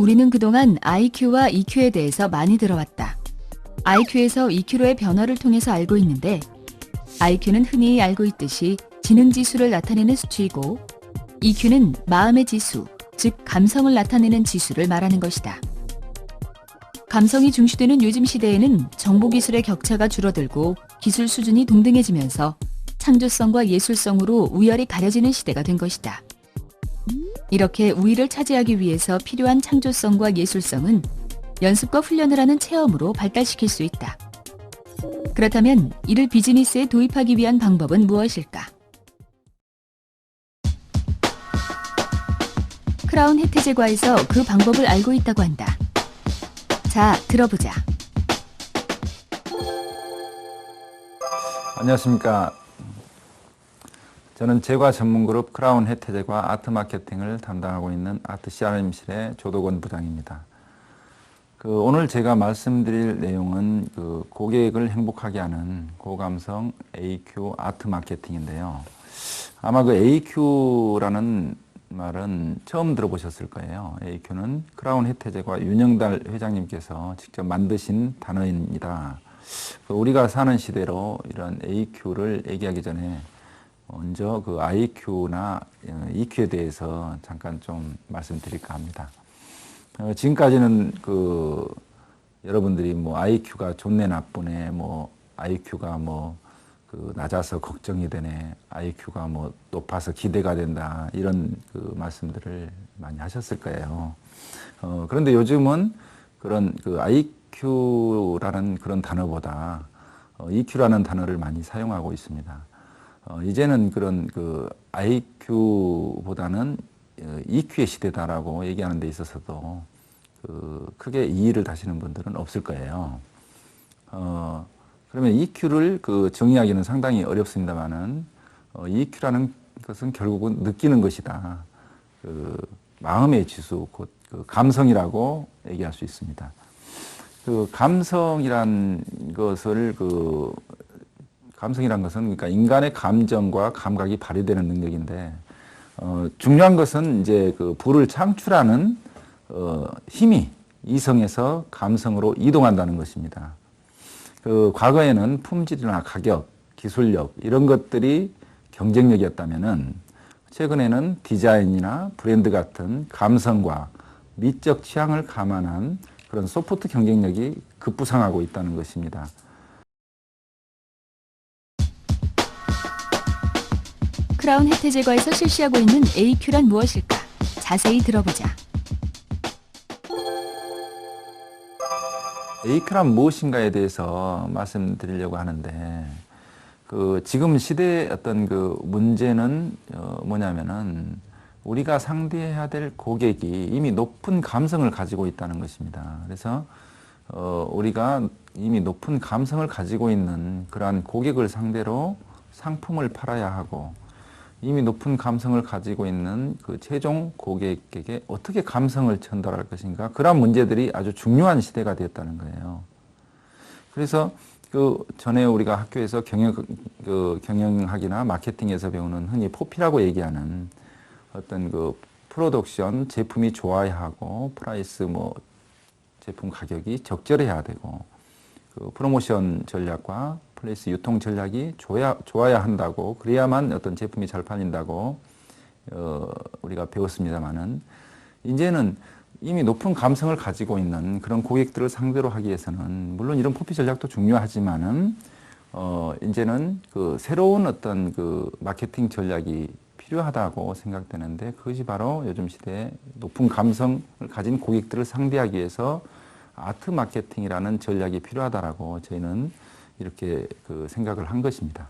우리는 그동안 IQ와 EQ에 대해서 많이 들어왔다. IQ에서 EQ로의 변화를 통해서 알고 있는데 IQ는 흔히 알고 있듯이 지능지수를 나타내는 수치이고 EQ는 마음의 지수, 즉 감성을 나타내는 지수를 말하는 것이다. 감성이 중시되는 요즘 시대에는 정보기술의 격차가 줄어들고 기술 수준이 동등해지면서 창조성과 예술성으로 우열이 가려지는 시대가 된 것이다. 이렇게 우위를 차지하기 위해서 필요한 창조성과 예술성은 연습과 훈련을 하는 체험으로 발달시킬 수 있다. 그렇다면 이를 비즈니스에 도입하기 위한 방법은 무엇일까? 크라운 혜태제과에서 그 방법을 알고 있다고 한다. 자, 들어보자. 안녕하십니까. 저는 제과 전문그룹 크라운 혜태제과 아트마케팅을 담당하고 있는 아트 CRM실의 조덕원 부장입니다. 오늘 제가 말씀드릴 내용은 고객을 행복하게 하는 고감성 AQ 아트 마케팅인데요. 아마 AQ라는 말은 처음 들어보셨을 거예요. AQ는 크라운 혜태제과 윤영달 회장님께서 직접 만드신 단어입니다. 우리가 사는 시대로 이런 AQ를 얘기하기 전에 먼저 IQ나 EQ에 대해서 잠깐 좀 말씀드릴까 합니다. 지금까지는 여러분들이 IQ가 좋네 나쁘네, IQ가 낮아서 걱정이 되네, IQ가 높아서 기대가 된다, 이런 말씀들을 많이 하셨을 거예요. 그런데 요즘은 그런 IQ라는 그런 단어보다 EQ라는 단어를 많이 사용하고 있습니다. 이제는 그런 IQ보다는 EQ의 시대다라고 얘기하는 데 있어서도 크게 이의를 다시는 분들은 없을 거예요. 그러면 EQ를 정의하기는 상당히 어렵습니다만은 EQ라는 것은 결국은 느끼는 것이다. 마음의 지수, 곧 감성이라고 얘기할 수 있습니다. 감성이란 것은 그러니까 인간의 감정과 감각이 발휘되는 능력인데, 중요한 것은 이제 부를 창출하는 힘이 이성에서 감성으로 이동한다는 것입니다. 과거에는 품질이나 가격, 기술력 이런 것들이 경쟁력이었다면은 최근에는 디자인이나 브랜드 같은 감성과 미적 취향을 감안한 그런 소프트 경쟁력이 급부상하고 있다는 것입니다. 크라운 혜태제과에서 실시하고 있는 AQ란 무엇일까? 자세히 들어보자. AQ란 무엇인가에 대해서 말씀드리려고 하는데, 지금 시대의 어떤 문제는 뭐냐면은 우리가 상대해야 될 고객이 이미 높은 감성을 가지고 있다는 것입니다. 그래서 우리가 이미 높은 감성을 가지고 있는 그러한 고객을 상대로 상품을 팔아야 하고, 이미 높은 감성을 가지고 있는 최종 고객에게 어떻게 감성을 전달할 것인가, 그런 문제들이 아주 중요한 시대가 되었다는 거예요. 그래서 전에 우리가 학교에서 경영학이나 마케팅에서 배우는 흔히 포피라고 얘기하는 어떤 프로덕션, 제품이 좋아야 하고, 프라이스 제품 가격이 적절해야 되고, 프로모션 전략과 플레이스 유통 전략이 좋아야 한다고, 그래야만 어떤 제품이 잘 팔린다고 우리가 배웠습니다만은, 이제는 이미 높은 감성을 가지고 있는 그런 고객들을 상대로 하기 위해서는 물론 이런 포피 전략도 중요하지만은 이제는 새로운 어떤 마케팅 전략이 필요하다고 생각되는데, 그것이 바로 요즘 시대에 높은 감성을 가진 고객들을 상대하기 위해서 아트 마케팅이라는 전략이 필요하다라고 저희는 이렇게 생각을 한 것입니다.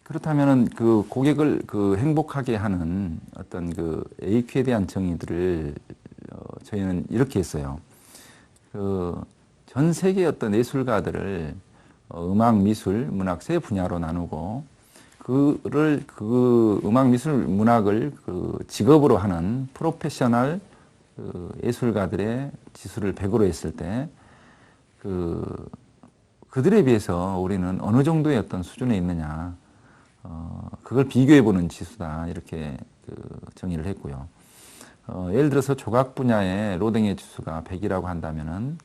그렇다면은 고객을 행복하게 하는 어떤 AQ에 대한 정의들을 저희는 이렇게 했어요. 전 세계 어떤 예술가들을 음악, 미술, 문학 세 분야로 나누고, 음악, 미술, 문학을 직업으로 하는 프로페셔널 예술가들의 지수를 100으로 했을 때 그들에 비해서 우리는 어느 정도의 어떤 수준에 있느냐, 그걸 비교해 보는 지수다, 이렇게 정의를 했고요. 예를 들어서 조각 분야의 로댕의 지수가 100이라고 한다면은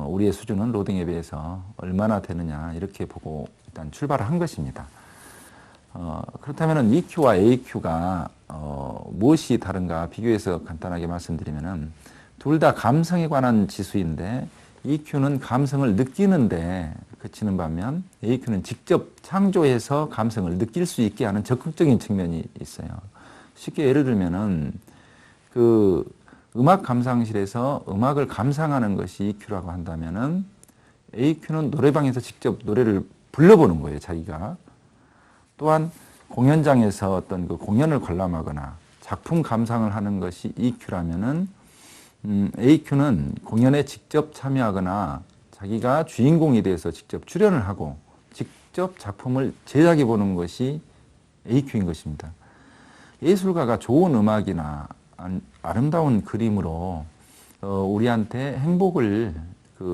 우리의 수준은 로댕에 비해서 얼마나 되느냐 이렇게 보고 일단 출발을 한 것입니다. 그렇다면 EQ와 AQ가 무엇이 다른가 비교해서 간단하게 말씀드리면은 둘 다 감성에 관한 지수인데 EQ는 감성을 느끼는데 그치는 반면 AQ는 직접 창조해서 감성을 느낄 수 있게 하는 적극적인 측면이 있어요. 쉽게 예를 들면은 그 음악 감상실에서 음악을 감상하는 것이 EQ라고 한다면은 AQ는 노래방에서 직접 노래를 불러보는 거예요, 자기가. 또한 공연장에서 어떤 그 공연을 관람하거나 작품 감상을 하는 것이 EQ라면은 AQ는 공연에 직접 참여하거나 자기가 주인공이 돼서 직접 출연을 하고 직접 작품을 제작해 보는 것이 AQ인 것입니다. 예술가가 좋은 음악이나 아름다운 그림으로 우리한테 행복을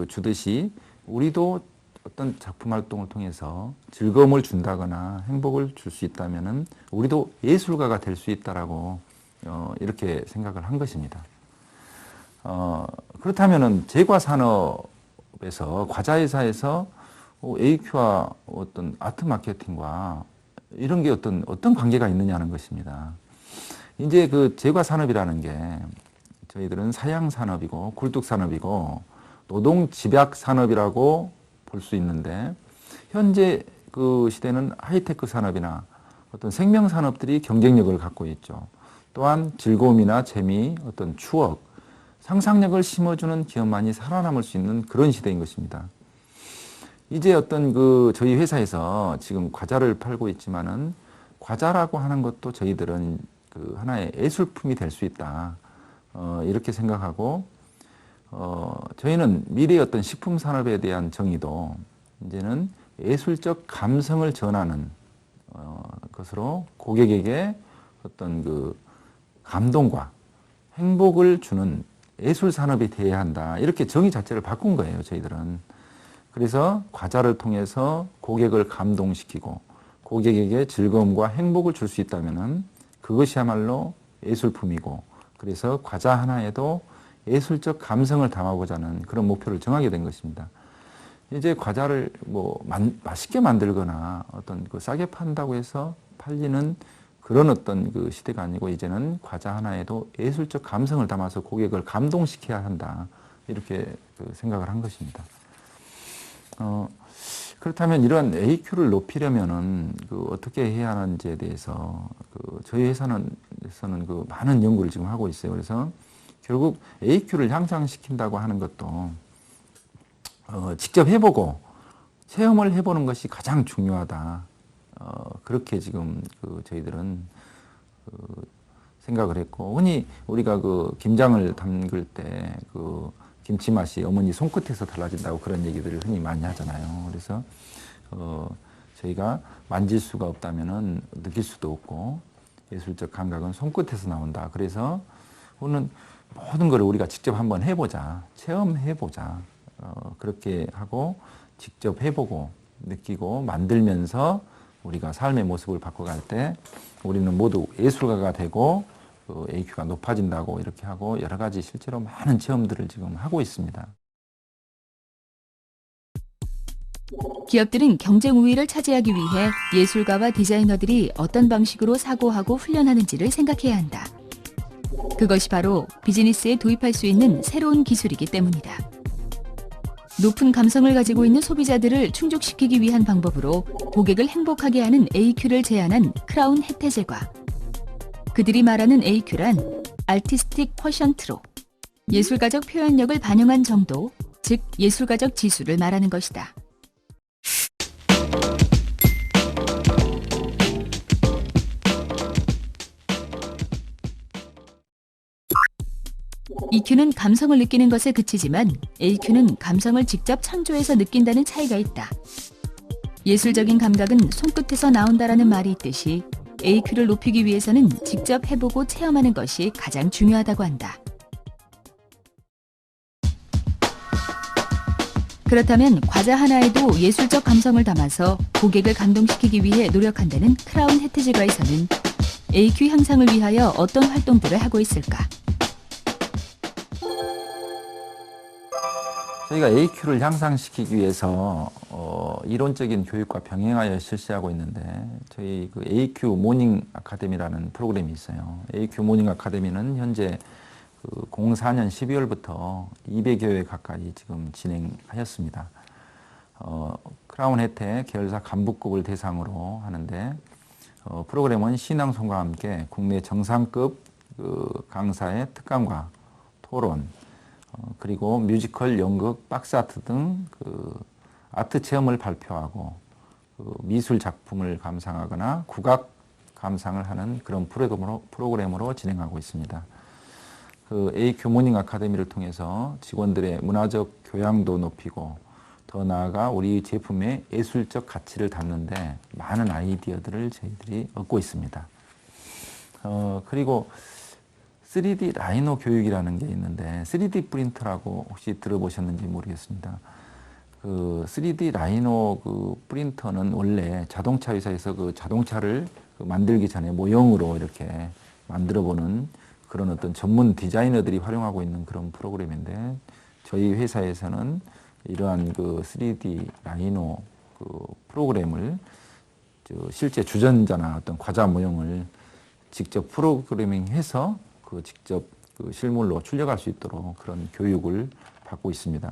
주듯이 우리도 어떤 작품 활동을 통해서 즐거움을 준다거나 행복을 줄 수 있다면은 우리도 예술가가 될 수 있다라고 이렇게 생각을 한 것입니다. 그렇다면은 제과 산업에서 과자 회사에서 AQ와 어떤 아트 마케팅과 이런 게 어떤 관계가 있느냐는 것입니다. 이제 그 제과 산업이라는 게 저희들은 사양 산업이고 굴뚝 산업이고 노동 집약 산업이라고 볼 수 있는데 현재 그 시대는 하이테크 산업이나 어떤 생명 산업들이 경쟁력을 갖고 있죠. 또한 즐거움이나 재미, 어떤 추억, 상상력을 심어주는 기업만이 살아남을 수 있는 그런 시대인 것입니다. 이제 어떤 저희 회사에서 지금 과자를 팔고 있지만은 과자라고 하는 것도 저희들은 하나의 예술품이 될 수 있다. 이렇게 생각하고, 저희는 미래의 어떤 식품 산업에 대한 정의도 이제는 예술적 감성을 전하는 것으로 고객에게 어떤 감동과 행복을 주는 예술 산업이 되어야 한다. 이렇게 정의 자체를 바꾼 거예요, 저희들은. 그래서 과자를 통해서 고객을 감동시키고 고객에게 즐거움과 행복을 줄 수 있다면은 그것이야말로 예술품이고, 그래서 과자 하나에도 예술적 감성을 담아보자 하는 그런 목표를 정하게 된 것입니다. 이제 과자를 맛있게 만들거나 어떤 싸게 판다고 해서 팔리는 그런 어떤 시대가 아니고 이제는 과자 하나에도 예술적 감성을 담아서 고객을 감동시켜야 한다. 이렇게 생각을 한 것입니다. 그렇다면 이런 AQ를 높이려면은 어떻게 해야 하는지에 대해서 저희 회사에서는 많은 연구를 지금 하고 있어요. 그래서 결국 AQ를 향상시킨다고 하는 것도 직접 해보고 체험을 해보는 것이 가장 중요하다. 그렇게 지금 저희들은 생각을 했고, 흔히 우리가 김장을 담글 때 김치 맛이 어머니 손끝에서 달라진다고 그런 얘기들을 흔히 많이 하잖아요. 그래서 저희가 만질 수가 없다면은 느낄 수도 없고 예술적 감각은 손끝에서 나온다. 그래서 오늘 모든 걸 우리가 직접 한번 해보자, 체험해보자. 그렇게 하고 직접 해보고 느끼고 만들면서 우리가 삶의 모습을 바꿔갈 때 우리는 모두 예술가가 되고 AQ가 높아진다고 이렇게 하고 여러 가지 실제로 많은 체험들을 지금 하고 있습니다. 기업들은 경쟁 우위를 차지하기 위해 예술가와 디자이너들이 어떤 방식으로 사고하고 훈련하는지를 생각해야 한다. 그것이 바로 비즈니스에 도입할 수 있는 새로운 기술이기 때문이다. 높은 감성을 가지고 있는 소비자들을 충족시키기 위한 방법으로 고객을 행복하게 하는 AQ를 제안한 크라운 혜태제과. 그들이 말하는 AQ란 아티스틱 쿼션트로, 예술가적 표현력을 반영한 정도, 즉 예술가적 지수를 말하는 것이다. EQ는 감성을 느끼는 것에 그치지만 AQ는 감성을 직접 창조해서 느낀다는 차이가 있다. 예술적인 감각은 손끝에서 나온다라는 말이 있듯이 AQ를 높이기 위해서는 직접 해보고 체험하는 것이 가장 중요하다고 한다. 그렇다면 과자 하나에도 예술적 감성을 담아서 고객을 감동시키기 위해 노력한다는 크라운 혜태제과에서는 AQ 향상을 위하여 어떤 활동들을 하고 있을까? 저희가 AQ를 향상시키기 위해서 이론적인 교육과 병행하여 실시하고 있는데 저희 그 AQ 모닝 아카데미라는 프로그램이 있어요. AQ 모닝 아카데미는 현재 그 04년 12월부터 200여 회 가까이 지금 진행하였습니다. 크라운 혜택 계열사 간부급을 대상으로 하는데 프로그램은 신앙송과 함께 국내 정상급 그 강사의 특강과 토론 그리고 뮤지컬, 연극, 박스아트 등 그 아트 체험을 발표하고 그 미술 작품을 감상하거나 국악 감상을 하는 그런 프로그램으로 진행하고 있습니다. 그 AQ 모닝 아카데미를 통해서 직원들의 문화적 교양도 높이고 더 나아가 우리 제품의 예술적 가치를 담는데 많은 아이디어들을 저희들이 얻고 있습니다. 그리고 3D 라이노 교육이라는 게 있는데 3D 프린터라고 혹시 들어보셨는지 모르겠습니다. 그 3D 라이노 그 프린터는 원래 자동차 회사에서 그 자동차를 만들기 전에 모형으로 이렇게 만들어보는 그런 어떤 전문 디자이너들이 활용하고 있는 그런 프로그램인데 저희 회사에서는 이러한 그 3D 라이노 그 프로그램을 실제 주전자나 어떤 과자 모형을 직접 프로그래밍해서 그 직접 그 실물로 출력할 수 있도록 그런 교육을 받고 있습니다.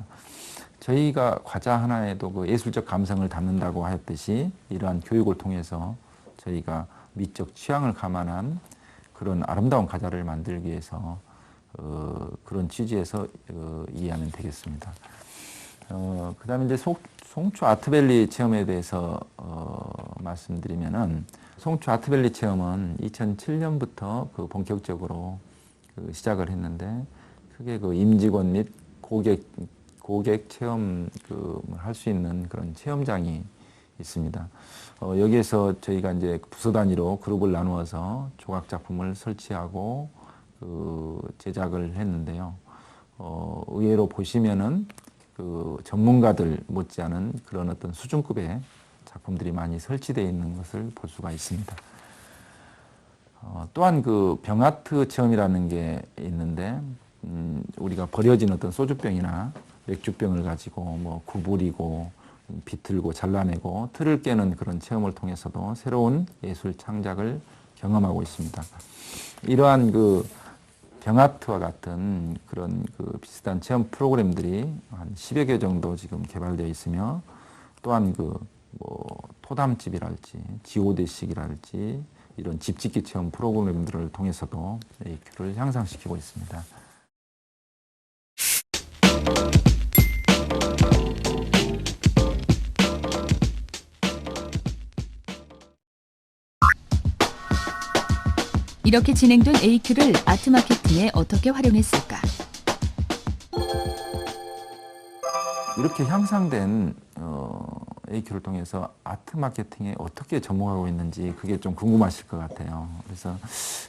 저희가 과자 하나에도 그 예술적 감성을 담는다고 하였듯이 이러한 교육을 통해서 저희가 미적 취향을 감안한 그런 아름다운 과자를 만들기 위해서 그런 취지에서 이해하면 되겠습니다. 그다음에 이제 송초 아트밸리 체험에 대해서 말씀드리면은 송초 아트밸리 체험은 2007년부터 그 본격적으로 그 시작을 했는데 크게 그 임직원 및 고객 체험 할 수 있는 그런 체험장이 있습니다. 여기에서 저희가 이제 부서 단위로 그룹을 나누어서 조각 작품을 설치하고 그 제작을 했는데요. 의외로 보시면은 그 전문가들 못지않은 그런 어떤 수준급의 작품들이 많이 설치되어 있는 것을 볼 수가 있습니다. 또한 그 병아트 체험이라는 게 있는데 우리가 버려진 어떤 소주병이나 맥주병을 가지고 뭐 구부리고 비틀고 잘라내고 틀을 깨는 그런 체험을 통해서도 새로운 예술 창작을 경험하고 있습니다. 이러한 그 병아트와 같은 그런 그 비슷한 체험 프로그램들이 한 10여 개 정도 지금 개발되어 있으며 또한 그 뭐 토담집이랄지 지오대식이랄지 이런 집짓기 체험 프로그램들을 통해서도 AQ를 향상시키고 있습니다. 이렇게 진행된 AQ를 아트 마케팅에 어떻게 활용했을까? 이렇게 향상된 AQ를 통해서 아트 마케팅에 어떻게 접목하고 있는지 그게 좀 궁금하실 것 같아요. 그래서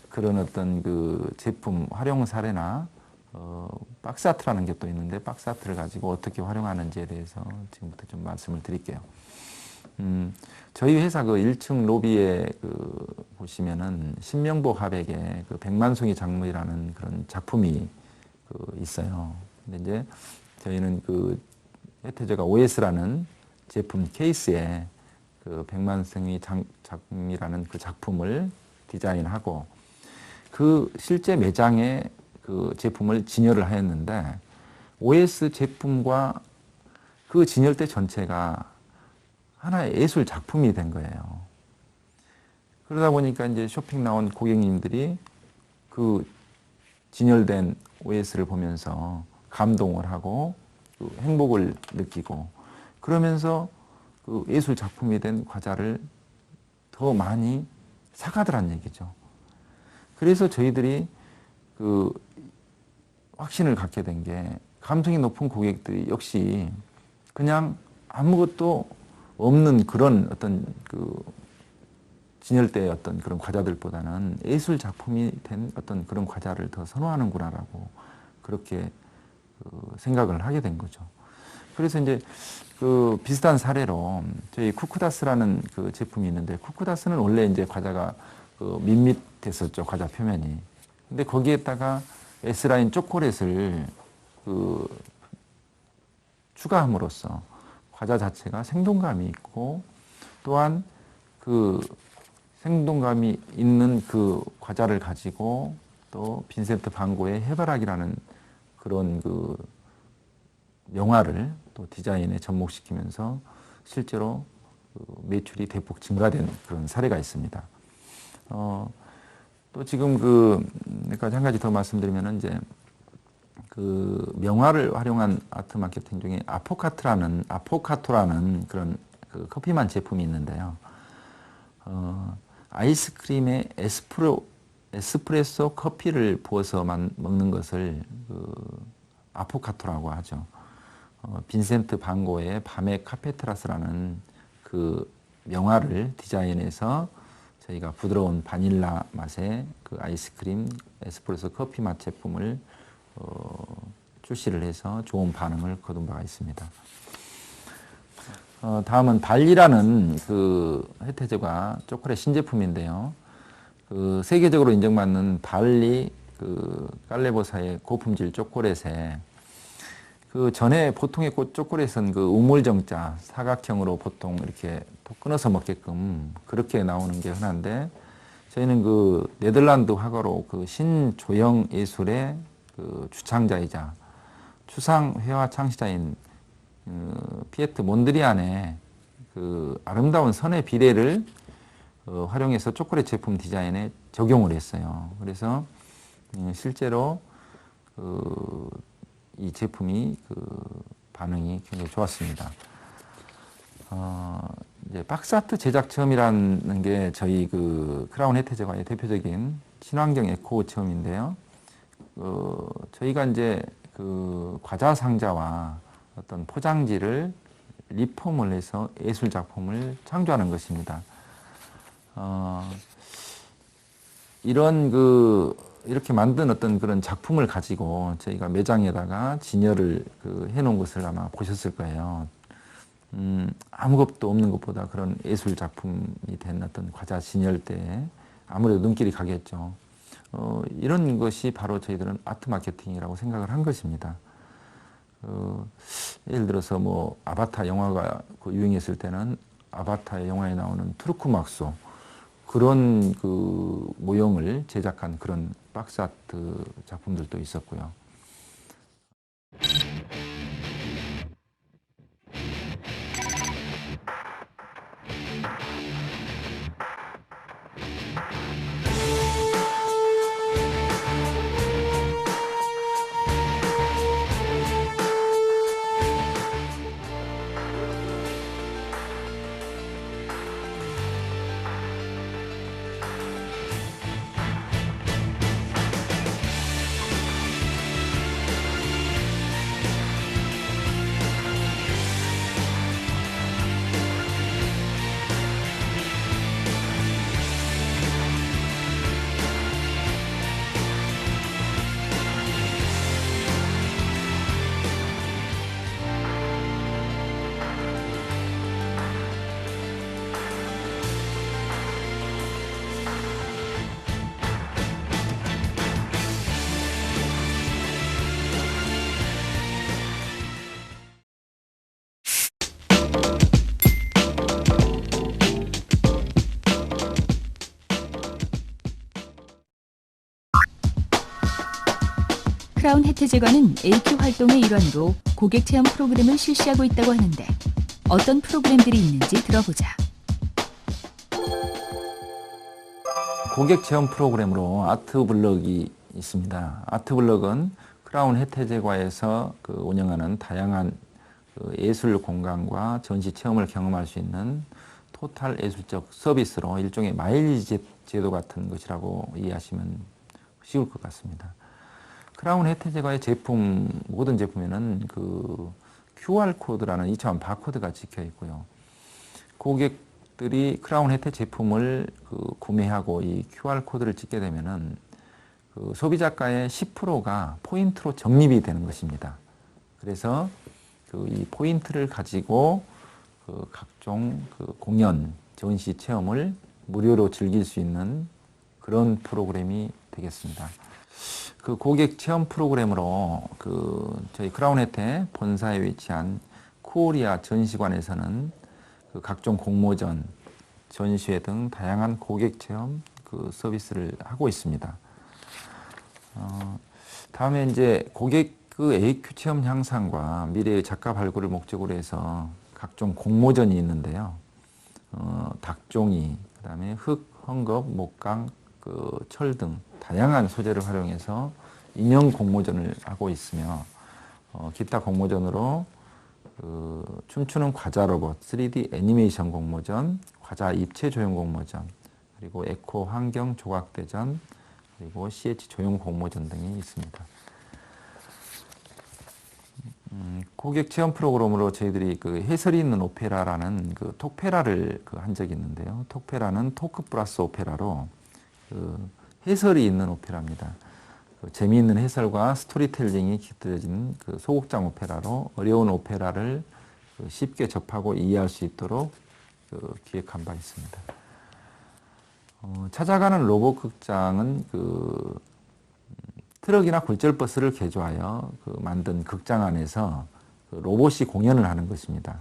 그런 어떤 그 제품 활용 사례나 박스아트라는 게 또 있는데 박스아트를 가지고 어떻게 활용하는지에 대해서 지금부터 좀 말씀을 드릴게요. 저희 회사 그 1층 로비에 그 보시면은 신명복 화백의 그 백만송이 장물이라는 그런 작품이 그 있어요. 근데 이제 저희는 그 혜태제가 OS라는 제품 케이스에 그 백만송이 장이라는 그 작품을 디자인하고 그 실제 매장에 그 제품을 진열을 하였는데 OS 제품과 그 진열대 전체가 하나의 예술 작품이 된 거예요. 그러다 보니까 이제 쇼핑 나온 고객님들이 그 진열된 OS를 보면서 감동을 하고 그 행복을 느끼고 그러면서 그 예술 작품이 된 과자를 더 많이 사가더란 얘기죠. 그래서 저희들이 그 확신을 갖게 된 게 감성이 높은 고객들이 역시 그냥 아무것도 없는 그런 어떤 그 진열대의 어떤 그런 과자들보다는 예술 작품이 된 어떤 그런 과자를 더 선호하는구나라고 그렇게 생각을 하게 된 거죠. 그래서 이제 그 비슷한 사례로 저희 쿠쿠다스라는 그 제품이 있는데 쿠쿠다스는 원래 이제 과자가 그 밋밋했었죠, 과자 표면이. 근데 거기에다가 S라인 초콜릿을 그 추가함으로써 과자 자체가 생동감이 있고 또한 그 생동감이 있는 그 과자를 가지고 또 빈센트 반 고의 해바라기라는 그런 그 명화를 또 디자인에 접목시키면서 실제로 그 매출이 대폭 증가된 그런 사례가 있습니다. 또 지금 여기까지 한 가지 더 말씀드리면은 이제 그 명화를 활용한 아트 마케팅 중에 아포카토라는 그런 그 커피만 제품이 있는데요. 아이스크림에 에스프레소 커피를 부어서 먹는 것을 그 아포카토라고 하죠. 빈센트 반 고의 밤의 카페테라스라는 그 명화를 디자인해서 저희가 부드러운 바닐라 맛의 그 아이스크림 에스프레소 커피 맛 제품을 출시를 해서 좋은 반응을 거둔 바가 있습니다. 다음은 발리라는 그 혜태제과 초콜릿 신제품인데요. 그 세계적으로 인정받는 발리 그 깔레보사의 고품질 초콜릿에 그 전에 보통의 초콜릿은 그 우물정자 사각형으로 보통 이렇게 톡 끊어서 먹게끔 그렇게 나오는 게 흔한데 저희는 그 네덜란드 화가로 그 신조형 예술의 그 주창자이자 추상 회화 창시자인 피에트 몬드리안의 그 아름다운 선의 비례를 활용해서 초콜릿 제품 디자인에 적용을 했어요. 그래서 실제로 이 제품이 반응이 굉장히 좋았습니다. 이제 박스아트 제작 체험이라는 게 저희 그 크라운 혜태제과의 대표적인 친환경 에코 체험인데요. 저희가 이제 그 과자 상자와 어떤 포장지를 리폼을 해서 예술 작품을 창조하는 것입니다. 이렇게 만든 어떤 그런 작품을 가지고 저희가 매장에다가 진열을 해놓은 것을 아마 보셨을 거예요. 아무것도 없는 것보다 그런 예술 작품이 된 어떤 과자 진열대에 아무래도 눈길이 가겠죠. 이런 것이 바로 저희들은 아트 마케팅이라고 생각을 한 것입니다. 예를 들어서 뭐 아바타 영화가 유행했을 때는 아바타 영화에 나오는 투르크막소 그런 그 모형을 제작한 그런 박스 아트 작품들도 있었고요. 크라운 혜태제과는 AQ 활동의 일환으로 고객 체험 프로그램을 실시하고 있다고 하는데 어떤 프로그램들이 있는지 들어보자. 고객 체험 프로그램으로 아트블럭이 있습니다. 아트블럭은 크라운 혜태제과에서 운영하는 다양한 예술 공간과 전시 체험을 경험할 수 있는 토탈 예술적 서비스로 일종의 마일리지 제도 같은 것이라고 이해하시면 쉬울 것 같습니다. 크라운 혜태제과의 제품, 모든 제품에는 QR코드라는 2차원 바코드가 찍혀 있고요. 고객들이 크라운 혜태 제품을 구매하고 이 QR코드를 찍게 되면은 소비자가의 10%가 포인트로 적립이 되는 것입니다. 그래서 이 포인트를 가지고 각종 공연, 전시 체험을 무료로 즐길 수 있는 그런 프로그램이 되겠습니다. 그 고객 체험 프로그램으로 그 저희 크라운 혜태 본사에 위치한 코리아 전시관에서는 그 각종 공모전, 전시회 등 다양한 고객 체험 그 서비스를 하고 있습니다. 다음에 이제 고객 그 AQ 체험 향상과 미래의 작가 발굴을 목적으로 해서 각종 공모전이 있는데요. 닭종이, 그다음에 흙, 헝겊, 목강, 그 철 등 다양한 소재를 활용해서 인형 공모전을 하고 있으며 기타 공모전으로 그 춤추는 과자 로봇, 3D 애니메이션 공모전, 과자 입체 조형 공모전, 그리고 에코 환경 조각대전, 그리고 CH 조형 공모전 등이 있습니다. 고객 체험 프로그램으로 저희들이 그 해설이 있는 오페라라는 그 톡페라를 그 한 적이 있는데요. 톡페라는 토크 플러스 오페라로 그 해설이 있는 오페라입니다. 그 재미있는 해설과 스토리텔링이 깃들여진 그 소극장 오페라로 어려운 오페라를 그 쉽게 접하고 이해할 수 있도록 그 기획한 바 있습니다. 찾아가는 로봇 극장은 그 트럭이나 굴절버스를 개조하여 그 만든 극장 안에서 그 로봇이 공연을 하는 것입니다.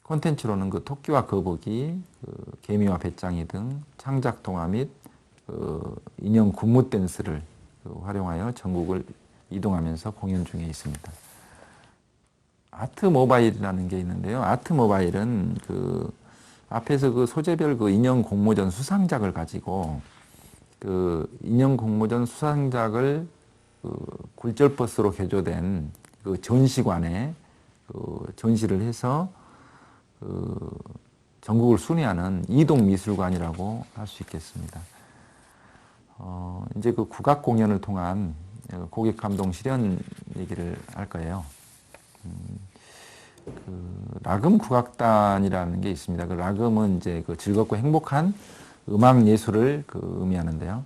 콘텐츠로는 그 토끼와 거북이, 그 개미와 배짱이 등 창작 동화 및 그 인형 군무 댄스를 그 활용하여 전국을 이동하면서 공연 중에 있습니다. 아트 모바일이라는 게 있는데요. 아트 모바일은 그 앞에서 그 소재별 그 인형 공모전 수상작을 가지고 그 인형 공모전 수상작을 그 굴절버스로 개조된 그 전시관에 그 전시를 해서 그 전국을 순회하는 이동 미술관이라고 할 수 있겠습니다. 이제 그 국악 공연을 통한 고객 감동 실현 얘기를 할 거예요. 그 라금 국악단이라는 게 있습니다. 그 라금은 이제 그 즐겁고 행복한 음악 예술을 그 의미하는데요.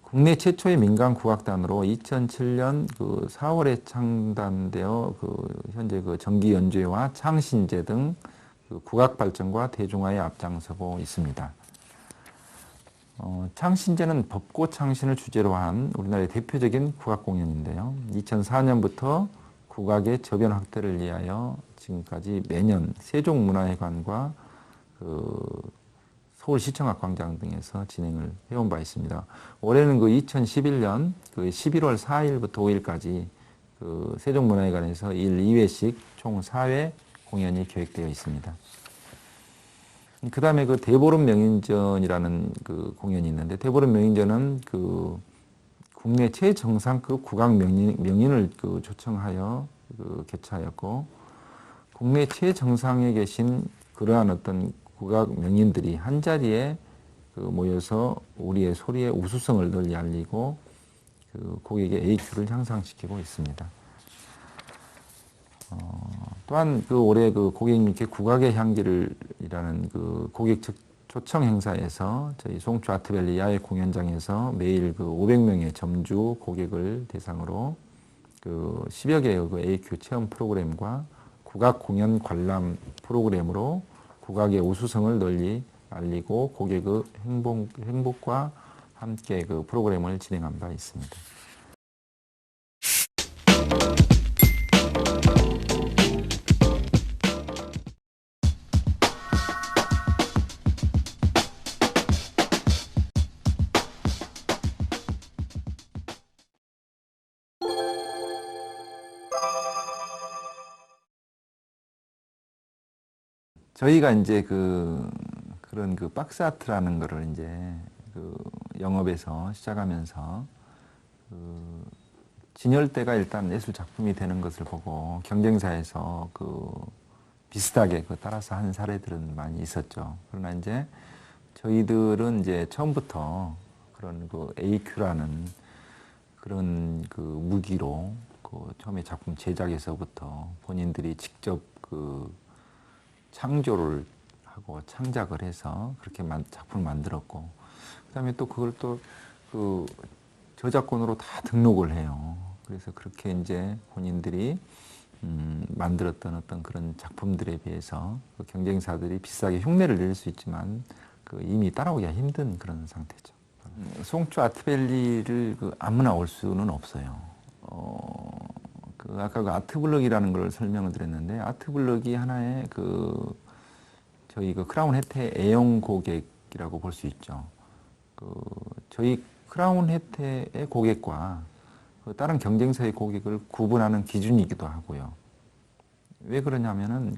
국내 최초의 민간 국악단으로 2007년 그 4월에 창단되어 그 현재 그 정기 연주회와 창신제 등 그 국악 발전과 대중화에 앞장서고 있습니다. 창신제는 법고 창신을 주제로 한 우리나라의 대표적인 국악 공연인데요. 2004년부터 국악의 저변 확대를 위하여 지금까지 매년 세종문화회관과 그 서울시청악광장 등에서 진행을 해온 바 있습니다. 올해는 그 2011년 그 11월 4일부터 5일까지 그 세종문화회관에서 1, 2회씩 총 4회 공연이 계획되어 있습니다. 그 다음에 그 대보름 명인전이라는 그 공연이 있는데, 대보름 명인전은 그 국내 최정상급 국악 명인을 그 초청하여 그 개최하였고, 국내 최정상에 계신 그러한 어떤 국악 명인들이 한 자리에 그 모여서 우리의 소리의 우수성을 널리 알리고 그 고객의 AQ를 향상시키고 있습니다. 또한 그 올해 그 고객님께 국악의 향기를이라는 그 고객 초청 행사에서 저희 송추 아트밸리 야외 공연장에서 매일 그 500명의 점주 고객을 대상으로 그 10여 개의 그 AQ 체험 프로그램과 국악 공연 관람 프로그램으로 국악의 우수성을 널리 알리고 고객의 행복과 함께 그 프로그램을 진행한 바 있습니다. 저희가 이제 그런 그 박스 아트라는 거를 이제 그 영업에서 시작하면서 그 진열대가 일단 예술 작품이 되는 것을 보고 경쟁사에서 그 비슷하게 그 따라서 한 사례들은 많이 있었죠. 그러나 이제 저희들은 이제 처음부터 그런 그 AQ라는 그런 그 무기로 그 처음에 작품 제작에서부터 본인들이 직접 그 창조를 하고 창작을 해서 그렇게 작품을 만들었고, 그다음에 또 그걸 또 그 저작권으로 다 등록을 해요. 그래서 그렇게 이제 본인들이 만들었던 어떤 그런 작품들에 비해서 그 경쟁사들이 비싸게 흉내를 낼 수 있지만 그 이미 따라오기가 힘든 그런 상태죠. 송초 아트밸리를 아무나 올 수는 없어요. 아까 그 아트블럭이라는 걸 설명을 드렸는데, 아트블럭이 하나의 저희 크라운 혜태 애용 고객이라고 볼 수 있죠. 저희 크라운 혜태의 고객과 다른 경쟁사의 고객을 구분하는 기준이기도 하고요. 왜 그러냐면은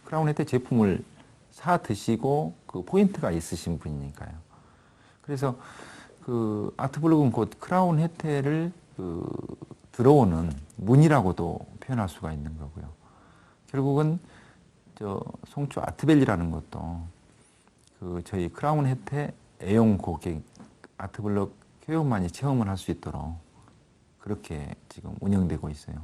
크라운 혜태 제품을 사 드시고 포인트가 있으신 분이니까요. 그래서 아트블록은 곧 크라운 혜태를 들어오는 문이라고도 표현할 수가 있는 거고요. 결국은 송초 아트밸리라는 것도 저희 크라운 혜태 애용 고객 아트블록 회원만이 체험을 할 수 있도록 그렇게 지금 운영되고 있어요.